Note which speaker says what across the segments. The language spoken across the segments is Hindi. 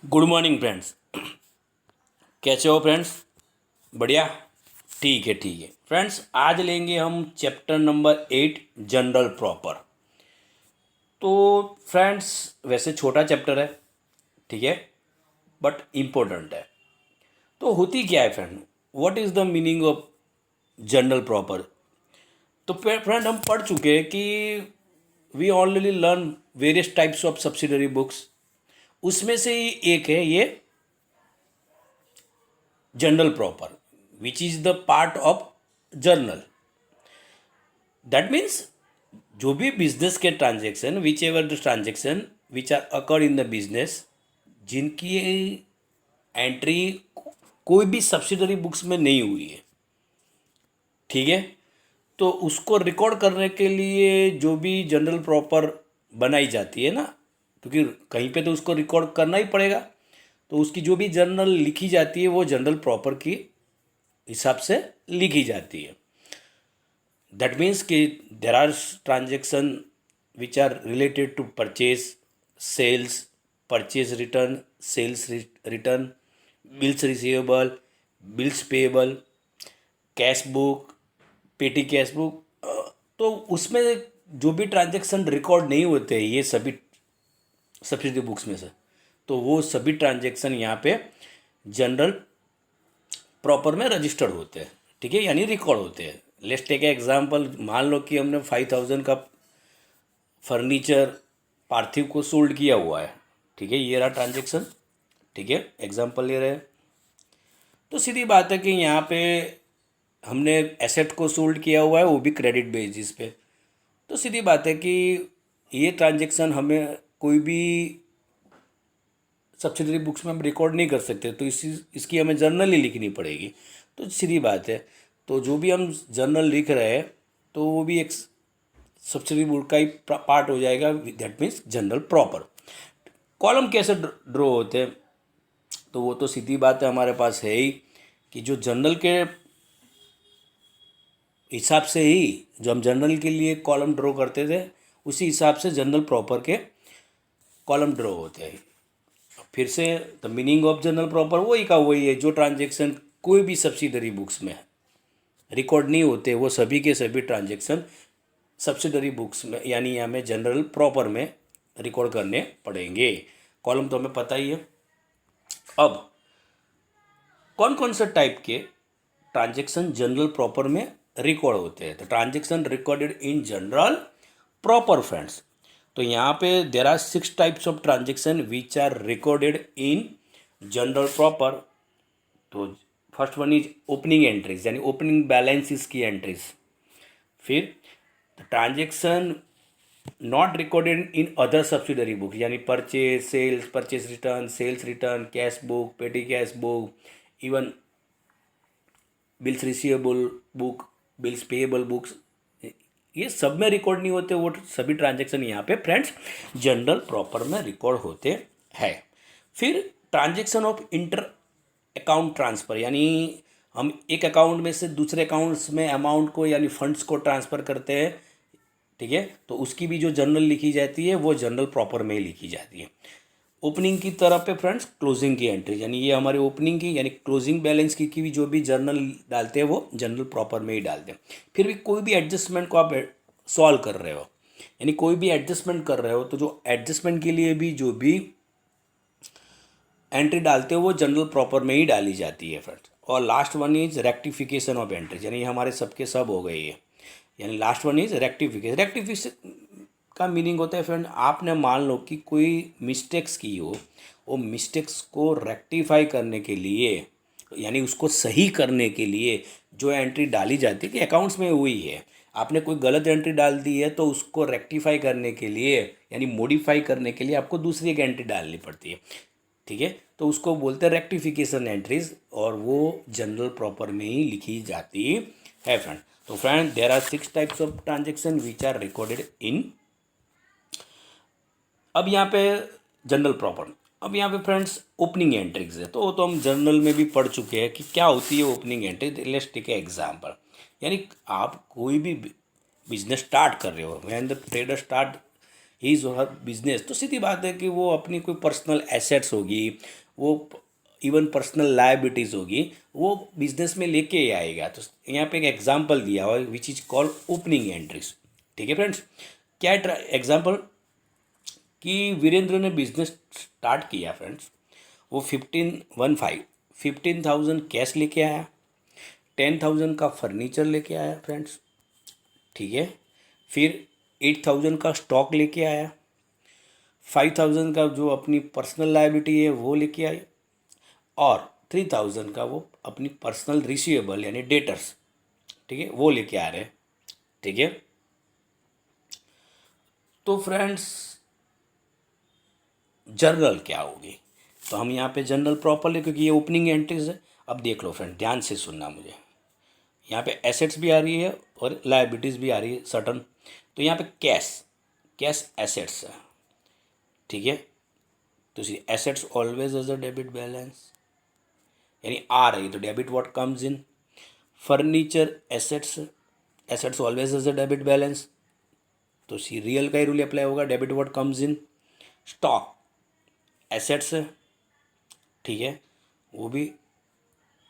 Speaker 1: Good morning friends. कैसे हो फ्रेंड्स? बढ़िया। ठीक है फ्रेंड्स, आज लेंगे हम चैप्टर नंबर 8 जनरल प्रॉपर। तो फ्रेंड्स, वैसे छोटा चैप्टर है, ठीक है, बट इम्पोर्टेंट है। तो होती क्या है friend, what is the meaning of journal proper? तो फ्रेंड, हम पढ़ चुके हैं कि we already learn various types of subsidiary books. उसमें से ही एक है ये journal proper, which is the part of journal. That means जो भी बिजनेस के transaction, whichever the transaction which are occur in the business, जिनकी एंट्री कोई भी सब्सिडरी बुक्स में नहीं हुई है, ठीक है, तो उसको रिकॉर्ड करने के लिए जो भी जनरल प्रॉपर बनाई जाती है ना, क्योंकि कहीं पे तो उसको रिकॉर्ड करना ही पड़ेगा, तो उसकी जो भी जर्नल लिखी जाती है वो जनरल प्रॉपर की हिसाब से लिखी जाती है। दैट मीन्स कि there are transaction which are related to purchase, sales, purchase return, sales return, bills receivable, bills payable, cash book, petty cash book. तो उसमें जो भी ट्रांजेक्शन रिकॉर्ड नहीं होते हैं ये सभी सब्सिडी बुक्स में से, तो वो सभी ट्रांजेक्शन यहाँ पे जनरल प्रॉपर में रजिस्टर्ड होते हैं, ठीक है, यानी रिकॉर्ड होते हैं। लेट्स टेक एग्जांपल, मान लो कि हमने 5,000 का फर्नीचर पार्थिव को सोल्ड किया हुआ है, ठीक है, ये रहा ट्रांजेक्शन, ठीक है, एग्जांपल ले रहे हैं। तो सीधी बात है कि यहाँ पे हमने एसेट को सोल्ड किया हुआ है, वो भी क्रेडिट बेसिस पे। तो सीधी बात है कि ये ट्रांजेक्शन हमें कोई भी सब्सिडरी बुक्स में हम रिकॉर्ड नहीं कर सकते, तो इसकी हमें जर्नल ही लिखनी पड़ेगी। तो सीधी बात है, तो जो भी हम जर्नल लिख रहे हैं तो वो भी एक सब्सिडरी बुक का ही पार्ट हो जाएगा, that means general proper. Column कैसे ड्रॉ होते हैं? तो वो तो सीधी बात है, हमारे पास है ही कि जो जर्नल के हिसाब से ही, जो हम जर्नल के लिए कॉलम ड्रॉ करते थे, उसी हिसाब से जनरल प्रॉपर के कॉलम ड्रॉ होते हैं। फिर से the meaning of journal proper वही का वही है, जो ट्रांजेक्शन कोई भी सब्सिडरी बुक्स में रिकॉर्ड नहीं होते वो सभी के सभी ट्रांजेक्शन सब्सिडरी बुक्स में यानी हमें जनरल प्रॉपर में रिकॉर्ड करने पड़ेंगे। कॉलम तो हमें पता ही है। अब कौन कौन से टाइप के ट्रांजेक्शन जनरल प्रॉपर में रिकॉर्ड होते हैं? तो transaction recorded in journal proper friends, तो यहाँ पे there are 6 types of transaction which are recorded in journal proper. तो first one is opening entries, यानी ओपनिंग बैलेंसेस की एंट्रीज। फिर transaction not recorded in other subsidiary book, यानी purchase, sales, purchase return, sales return, cash book, petty cash book, even bills receivable book, bills payable books, ये सब में रिकॉर्ड नहीं होते, वो सभी ट्रांजेक्शन यहाँ पे फ्रेंड्स जनरल प्रॉपर में रिकॉर्ड होते हैं। फिर transaction of inter account transfer, यानी हम एक अकाउंट में से दूसरे अकाउंट्स में अमाउंट को यानी फंड्स को ट्रांसफ़र करते हैं, ठीक है, तो उसकी भी जो जर्नल लिखी जाती है वो जनरल प्रॉपर में ही लिखी जाती है। ओपनिंग की तरफ पे फ्रेंड्स क्लोजिंग की एंट्री, यानी ये हमारे ओपनिंग की यानी क्लोजिंग बैलेंस की भी जो भी जर्नल डालते हैं वो जनरल प्रॉपर में ही डालते हैं। फिर भी कोई भी एडजस्टमेंट को आप सॉल्व कर रहे हो, यानी कोई भी एडजस्टमेंट कर रहे हो, तो जो एडजस्टमेंट के लिए भी जो भी एंट्री डालते हो वो जनरल प्रॉपर में ही डाली जाती है फ्रेंड्स। और last one is rectification of entries, यानी हमारे सबके सब हो गए ये, यानी last one is rectification. Rectification का मीनिंग होता है फ्रेंड, आपने मान लो कि कोई मिस्टेक्स की हो, वो मिस्टेक्स को रेक्टिफाई करने के लिए यानी उसको सही करने के लिए जो एंट्री डाली जाती है कि अकाउंट्स में हुई है, आपने कोई गलत एंट्री डाल दी है तो उसको रेक्टिफाई करने के लिए यानी मॉडिफाई करने के लिए आपको दूसरी एक एंट्री डालनी पड़ती है, ठीक है, तो उसको बोलते हैं रेक्टिफिकेशन एंट्रीज, और वो जनरल प्रॉपर में ही लिखी जाती है फ्रेंड। तो friend, there are 6 types of transaction which are recorded in. अब यहाँ पे जनरल प्रॉपर, अब यहाँ पे फ्रेंड्स ओपनिंग एंट्रीज है, तो वो तो हम जर्नल में भी पढ़ चुके हैं कि क्या होती है opening entry. Let's take a example, यानी आप कोई भी बिजनेस स्टार्ट कर रहे हो, when the trader start his और हर बिजनेस, तो सीधी बात है कि वो अपनी कोई पर्सनल एसेट्स होगी, वो इवन पर्सनल लायबिलिटीज़ होगी, वो बिजनेस में लेके ही आएगा। तो यहाँ पे एक एग्जांपल दिया हुआ है which is called opening entries. ठीक है फ्रेंड्स, क्या एग्जांपल कि वीरेंद्र ने बिजनेस स्टार्ट किया फ्रेंड्स, वो 15,000 कैश लेके आया, 10,000 का फर्नीचर लेके आया फ्रेंड्स। ठीक है, फिर 8,000 का स्टॉक लेके आया, 5,000 का जो अपनी पर्सनल लायबिलिटी है वो लेके आए, और 3,000 का वो अपनी पर्सनल रिसीवेबल यानी डेटर्स, ठीक है, वो लेके आ रहे हैं। ठीक है, तो फ्रेंड्स जर्नल क्या होगी, तो हम यहाँ पे जनरल प्रॉपर ले, क्योंकि ये ओपनिंग एंट्रीज है। अब देख लो फ्रेंड, ध्यान से सुनना मुझे, यहाँ पे एसेट्स भी आ रही है और लायबिलिटीज़ भी आ रही है सर्टन। तो यहाँ पे कैश, कैश एसेट्स है। ठीक है, तो see assets always has a debit balance, यानी आ रही तो debit what comes in. Furniture assets, assets always has a debit balance, तो सी रियल का ही रूल अप्लाई होगा, debit what comes in. Stock assets है, ठीक है, वो भी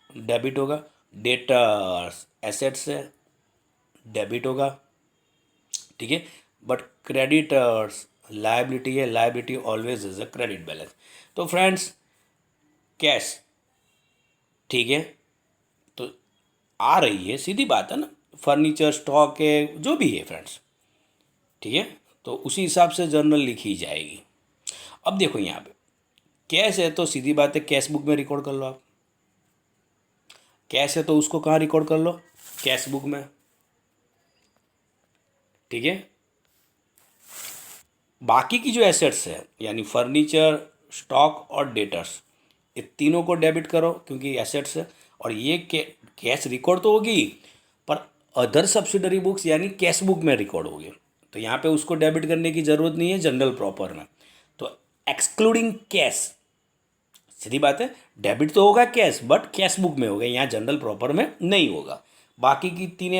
Speaker 1: डेबिट होगा। डेटर्स एसेट्स है, डेबिट होगा। ठीक है, बट क्रेडिटर्स लायबिलिटी है, liability always is a credit balance. तो फ्रेंड्स कैश, ठीक है, तो आ रही है, सीधी बात है ना, फर्नीचर स्टॉक है जो भी है फ्रेंड्स। ठीक है, तो उसी हिसाब से जर्नल लिखी जाएगी। अब देखो यहाँ पे कैश है तो सीधी बात है कैश बुक में रिकॉर्ड कर लो आप। कैश है तो उसको कहाँ रिकॉर्ड कर लो, कैश बुक में। ठीक है, बाकी की जो एसेट्स है यानी फर्नीचर, स्टॉक और डेटर्स, ये तीनों को डेबिट करो क्योंकि एसेट्स है, और ये कैश रिकॉर्ड तो होगी पर अदर सब्सिडरी बुक्स यानी कैश बुक में रिकॉर्ड होगी, तो यहाँ पे उसको डेबिट करने की ज़रूरत नहीं है जनरल प्रॉपर में। तो एक्सक्लूडिंग कैश, सीधी बात है, डेबिट तो होगा कैश बट कैश बुक में होगा, यहाँ जनरल प्रॉपर में नहीं होगा। बाकी की तीन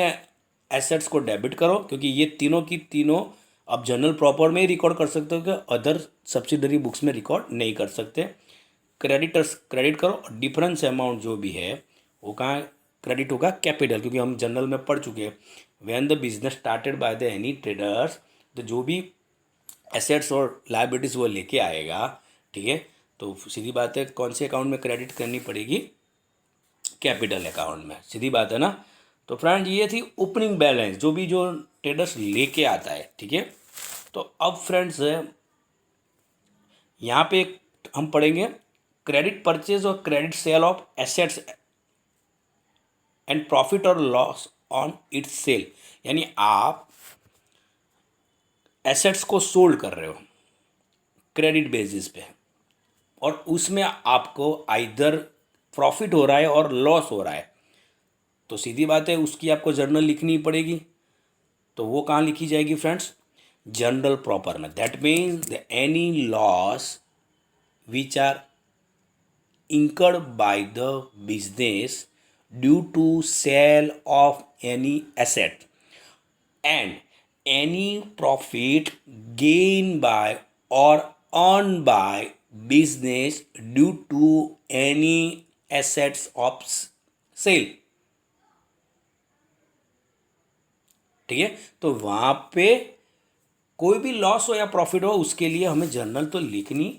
Speaker 1: एसेट्स को डेबिट करो क्योंकि ये तीनों की तीनों अब जनरल प्रॉपर में ही रिकॉर्ड कर सकते हो कि अदर सब्सिडरी बुक्स में रिकॉर्ड नहीं कर सकते। क्रेडिटर्स क्रेडिट करो, और डिफरेंस अमाउंट जो भी है वो कहाँ क्रेडिट होगा, कैपिटल, क्योंकि हम जनरल में पढ़ चुके हैं when the business started by the any traders, तो जो भी एसेट्स और लायबिलिटीज़ वो लेके आएगा, ठीक है, तो सीधी बात है कौन से अकाउंट में क्रेडिट करनी पड़ेगी, कैपिटल अकाउंट में, सीधी बात है ना। तो फ्रेंड ये थी ओपनिंग बैलेंस जो भी जो ट्रेडर्स लेके आता है। ठीक है, तो अब फ्रेंड्स यहाँ पे हम पढ़ेंगे क्रेडिट परचेज और credit sale of assets and profit और लॉस ऑन इट्स सेल, यानी आप एसेट्स को सोल्ड कर रहे हो क्रेडिट बेसिस पे, और उसमें आपको आइदर प्रॉफिट हो रहा है और लॉस हो रहा है, तो सीधी बात है उसकी आपको जर्नल लिखनी पड़ेगी। तो वो कहाँ लिखी जाएगी फ्रेंड्स, जनरल प्रॉपर में। That means the any loss which are incurred by the business due to sale of any asset and any profit gained by or earned by business due to any assets of sale। ठीक है, तो वहाँ पे कोई भी लॉस हो या प्रॉफिट हो उसके लिए हमें जर्नल तो लिखनी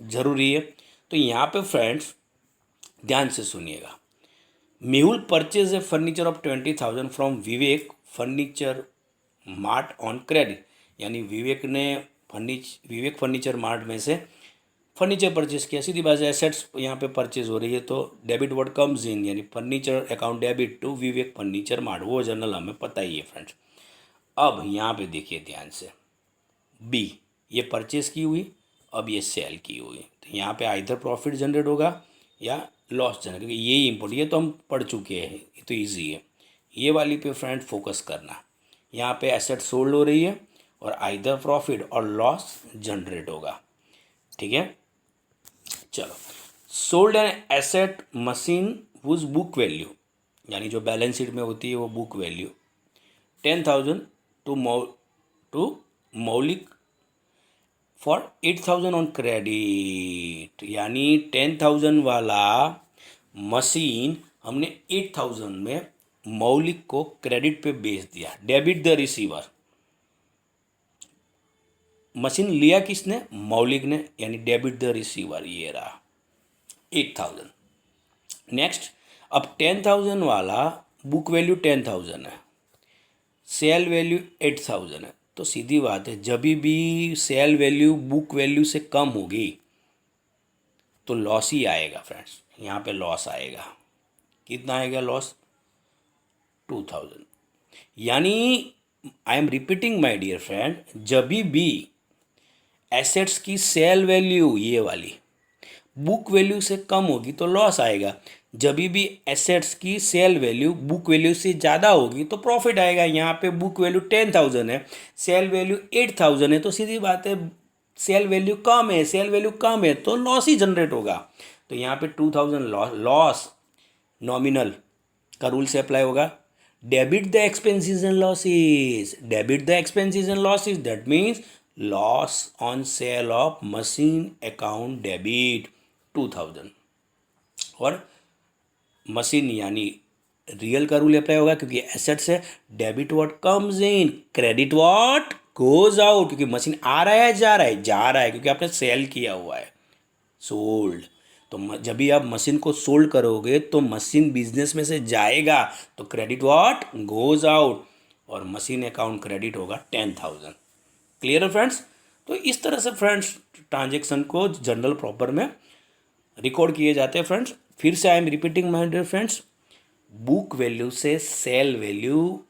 Speaker 1: जरूरी है। तो यहाँ पे फ्रेंड्स ध्यान से सुनिएगा, Mehul purchase a furniture of 20,000 from Vivek furniture mart on credit, यानी विवेक फर्नीचर मार्ट में से फर्नीचर परचेज किया, सीधी बात है एसेट्स यहाँ पे परचेज हो रही है, तो डेबिट व्हाट कम्स इन, यानी furniture account debit to Vivek furniture mart, वो जर्नल हमें पता ही है फ्रेंड्स। अब यहाँ पे देखिए ध्यान से, बी ये परचेज की हुई, अब ये सेल की हुई, तो यहाँ पे आइदर प्रॉफिट जनरेट होगा या लॉस जनरेट, क्योंकि यही इम्पोर्टेंट, ये तो हम पढ़ चुके हैं, ये तो ईजी है। ये वाली पे फ्रेंड फोकस करना, यहाँ पे एसेट सोल्ड हो रही है और आइदर प्रॉफिट और लॉस जनरेट होगा। ठीक है, चलो, sold an asset machine was book value, यानी जो बैलेंस शीट में होती है वो बुक वैल्यू 10,000 टू टू मौलिक फॉर 8,000 ऑन क्रेडिट, यानी 10,000 वाला मशीन हमने 8,000 में मौलिक को क्रेडिट पे बेच दिया, डेबिट द रिसीवर। मशीन लिया किसने? मौलिक ने, यानी डेबिट द रिसीवर, ये रहा 8,000। नेक्स्ट, अब 10,000 वाला बुक वैल्यू 10,000 है, सेल वैल्यू 8,000 है, तो सीधी बात है जब भी सेल वैल्यू बुक वैल्यू से कम होगी तो लॉस ही आएगा फ्रेंड्स। यहाँ पे लॉस आएगा, कितना आएगा लॉस? 2,000। यानी I am repeating my dear friend, जब भी एसेट्स की सेल वैल्यू ये वाली बुक वैल्यू से कम होगी तो लॉस आएगा, जब भी एसेट्स की सेल वैल्यू बुक वैल्यू से ज़्यादा होगी तो प्रॉफिट आएगा। यहाँ पे बुक वैल्यू 10,000 है, सेल वैल्यू 8,000 है, तो सीधी बात है सेल वैल्यू कम है, सेल वैल्यू कम है तो लॉस ही जनरेट होगा। तो यहाँ पे 2,000 लॉस नॉमिनल का रूल से अप्लाई होगा। Debit the expenses and losses, debit the expenses and losses, that means loss on sale of machine account debit 2,000। और मशीन यानी रियल का रूल अप्लाई होगा क्योंकि एसेट से debit what comes in, credit what goes out, क्योंकि मशीन आ रहा है जा रहा है, जा रहा है क्योंकि आपने सेल किया हुआ है, सोल्ड। तो जब भी आप मशीन को सोल्ड करोगे तो मशीन बिजनेस में से जाएगा तो क्रेडिट व्हाट गोज आउट, और मशीन अकाउंट क्रेडिट होगा 10,000। क्लियर है फ्रेंड्स? तो इस तरह से फ्रेंड्स ट्रांजेक्शन को जनरल प्रॉपर में रिकॉर्ड किए जाते हैं फ्रेंड्स। फिर से I am repeating my dear friends, book value से सेल वैल्यू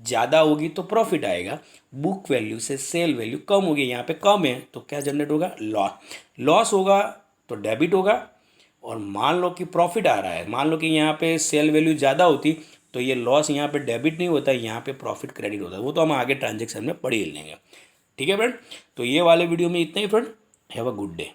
Speaker 1: ज़्यादा होगी तो प्रॉफिट आएगा, बुक वैल्यू से सेल वैल्यू कम होगी, यहाँ पे कम है तो क्या जनरेट होगा? लॉस। लॉस होगा तो डेबिट होगा, और मान लो कि प्रॉफिट आ रहा है, मान लो कि यहाँ पे सेल वैल्यू ज़्यादा होती तो ये लॉस यहाँ पे डेबिट नहीं होता, यहाँ पे प्रॉफिट क्रेडिट होता है, वो तो हम आगे ट्रांजेक्शन में पढ़ ही लेंगे। ठीक है फ्रेंड, तो ये वाले वीडियो में इतना ही friend. Have a good day.